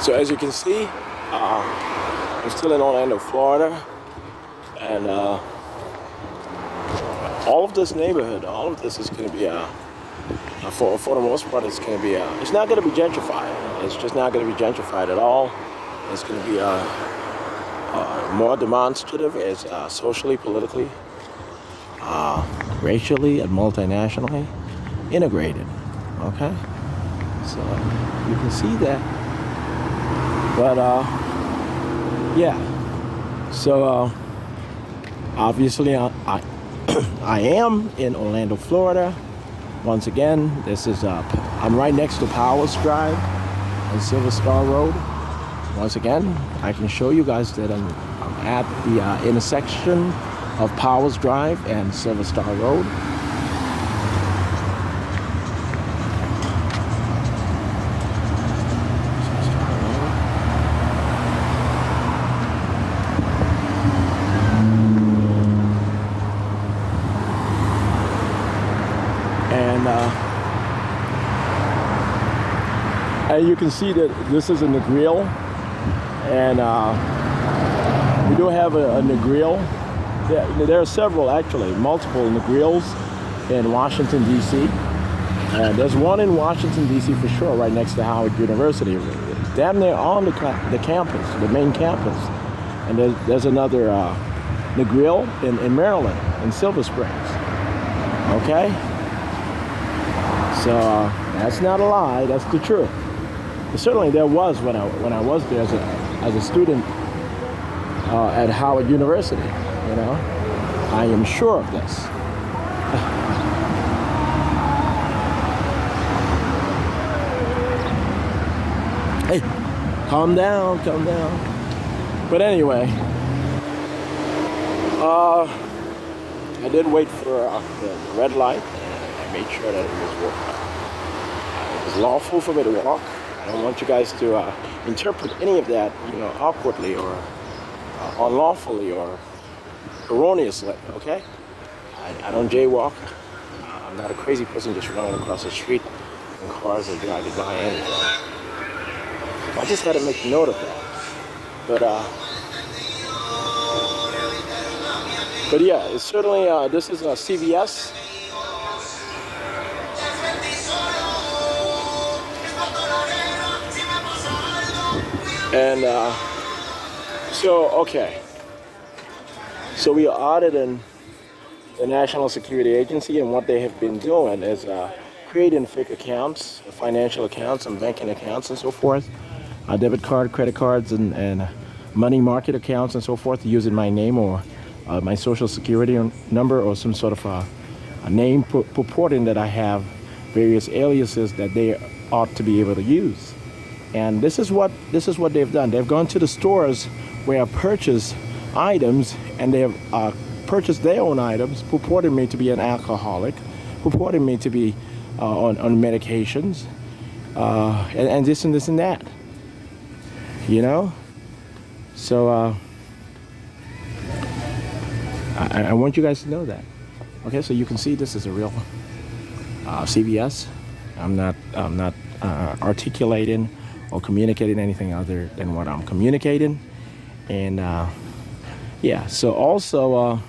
So as you can see, I'm still in Orlando, Florida, and all of this neighborhood, all of this is going to be, for the most part, it's going to be, it's not going to be gentrified. It's just not going to be gentrified at all. It's going to be more demonstrative, as socially, politically, racially, and multinationally integrated. Okay, so you can see that. But yeah, so obviously I am in Orlando, Florida. Once again, this is I'm right next to Powers Drive and Silver Star Road. Once again, I can show you guys that I'm at the intersection of Powers Drive and Silver Star Road. And you can see that this is in the grill, and we do have a grill. There are several, actually, multiple in the grills in Washington, D.C. And there's one in Washington, D.C. for sure, right next to Howard University, damn near on the campus, the main campus. And there's another the grill in Maryland, in Silver Springs. Okay? So that's not a lie, that's the truth. Certainly there was when I was there as a student at Howard University, you know. I am sure of this. Hey, calm down. But anyway, I did wait for the red light, and I made sure that it was lawful for me to walk. I don't want you guys to interpret any of that, you know, awkwardly or unlawfully or erroneously, okay? I don't jaywalk. I'm not a crazy person just running across the street and cars are driving by anything. I just had to make note of that. But yeah, it's certainly, this is a CVS. And okay. So we are auditing the National Security Agency, and what they have been doing is creating fake accounts, financial accounts and banking accounts and so forth, debit card, credit cards, and money market accounts and so forth, using my name or my social security number or some sort of a name purporting that I have various aliases that they ought to be able to use. And this is what they've done. They've gone to the stores where I purchase items, and they have purchased their own items, purporting me to be an alcoholic, purporting me to be on medications, and this and this and that. You know? So I want you guys to know that. Okay, so you can see this is a real CVS. I'm not articulating or communicating anything other than what I'm communicating. And yeah, so also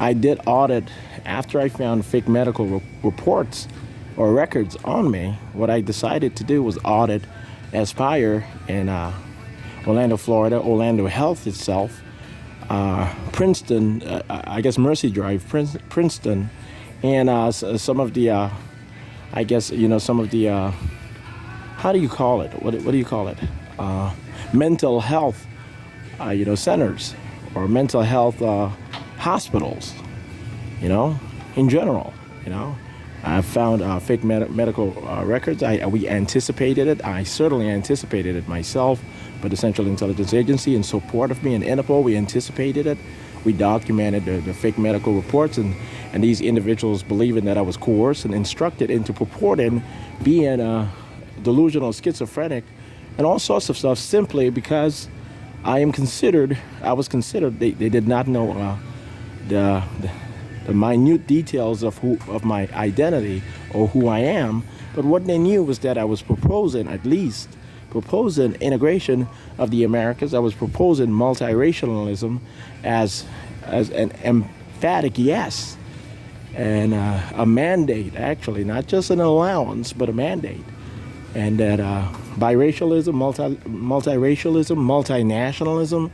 I did audit after I found fake medical reports or records on me. What I decided to do was audit Aspire in Orlando, Florida, Orlando Health itself, Princeton, I guess Mercy Drive, Princeton, and some of the, I guess, you know, some of the, how do you call it? What do you call it? Mental health, you know, centers or mental health hospitals, you know, in general, you know. I found fake medical records. We anticipated it. I certainly anticipated it myself, but the Central Intelligence Agency, in support of me and INTERPOL, we anticipated it. We documented the fake medical reports, and these individuals believing that I was coerced and instructed into purporting being delusional, schizophrenic, and all sorts of stuff, simply because I was considered, they did not know the minute details of my identity or who I am, but what they knew was that I was proposing proposing integration of the Americas. I was proposing multiracialism as an emphatic yes, and a mandate, actually, not just an allowance, but a mandate. And that biracialism, multiracialism, multinationalism,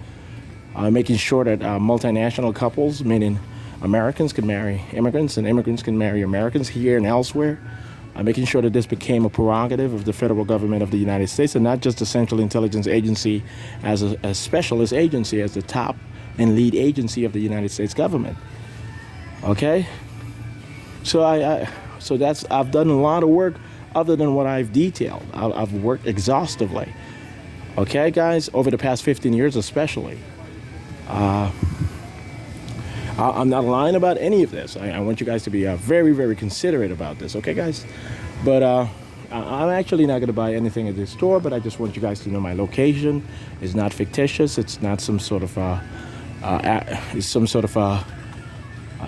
making sure that multinational couples, meaning Americans can marry immigrants and immigrants can marry Americans here and elsewhere, making sure that this became a prerogative of the federal government of the United States and not just the Central Intelligence Agency as a specialist agency, as the top and lead agency of the United States government. Okay? So I've done a lot of work other than what I've detailed. I've worked exhaustively. Okay, guys, over the past 15 years especially. I'm not lying about any of this. I want you guys to be very, very considerate about this, okay, guys? But I'm actually not going to buy anything at this store, but I just want you guys to know my location is not fictitious. It's not some sort of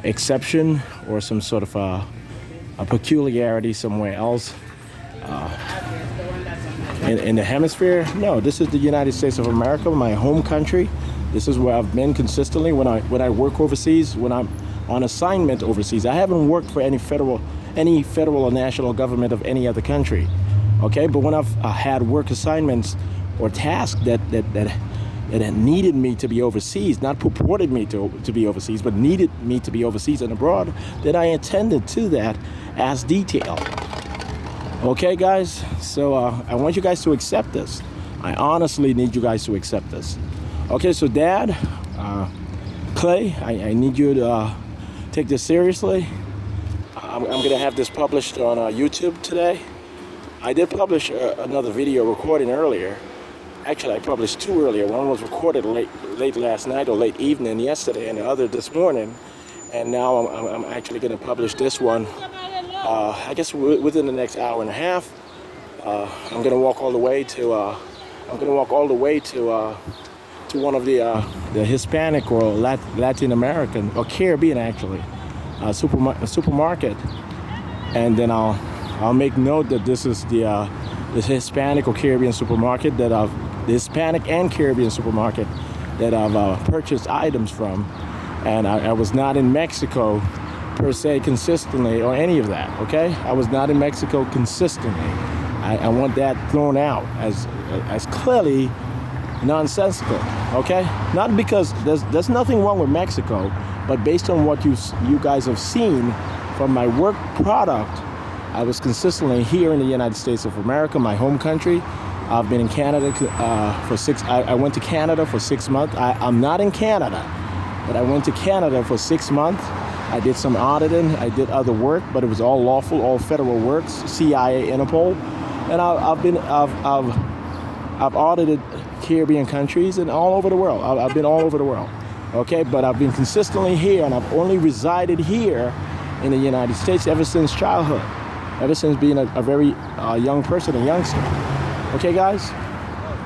exception or some sort of a peculiarity somewhere else in the hemisphere. No, this is the United States of America, my home country. This is where I've been consistently when I work overseas, when I'm on assignment overseas. I haven't worked for any federal or national government of any other country. Okay, but when I've had work assignments or tasks that needed me to be overseas, not purported me to be overseas, but needed me to be overseas and abroad, then I attended to that as detailed. Okay, guys? So I want you guys to accept this. I honestly need you guys to accept this. Okay, so Dad, Clay, I need you to take this seriously. I'm going to have this published on YouTube today. I did publish another video recording earlier. Actually, I published two earlier. One was recorded late last night or late evening yesterday, and the other this morning. And now I'm actually going to publish this one. I guess within the next hour and a half. I'm going to walk all the way to. To one of the Hispanic or Latin American or Caribbean actually supermarket, and then I'll make note that this is the Hispanic or Caribbean supermarket the Hispanic and Caribbean supermarket that I've purchased items from, and I was not in Mexico per se consistently or any of that. Okay, I was not in Mexico consistently. I want that thrown out as clearly nonsensical, okay? Not because there's nothing wrong with Mexico, but based on what you guys have seen from my work product, I was consistently here in the United States of America, my home country. I've been in Canada I went to Canada for 6 months. I'm not in Canada, but I went to Canada for 6 months. I did some auditing, I did other work, but it was all lawful, all federal works, CIA, INTERPOL, and I've audited Caribbean countries and all over the world. I've been all over the world, okay? But I've been consistently here, and I've only resided here in the United States ever since childhood, ever since being a very young person, a youngster. Okay, guys?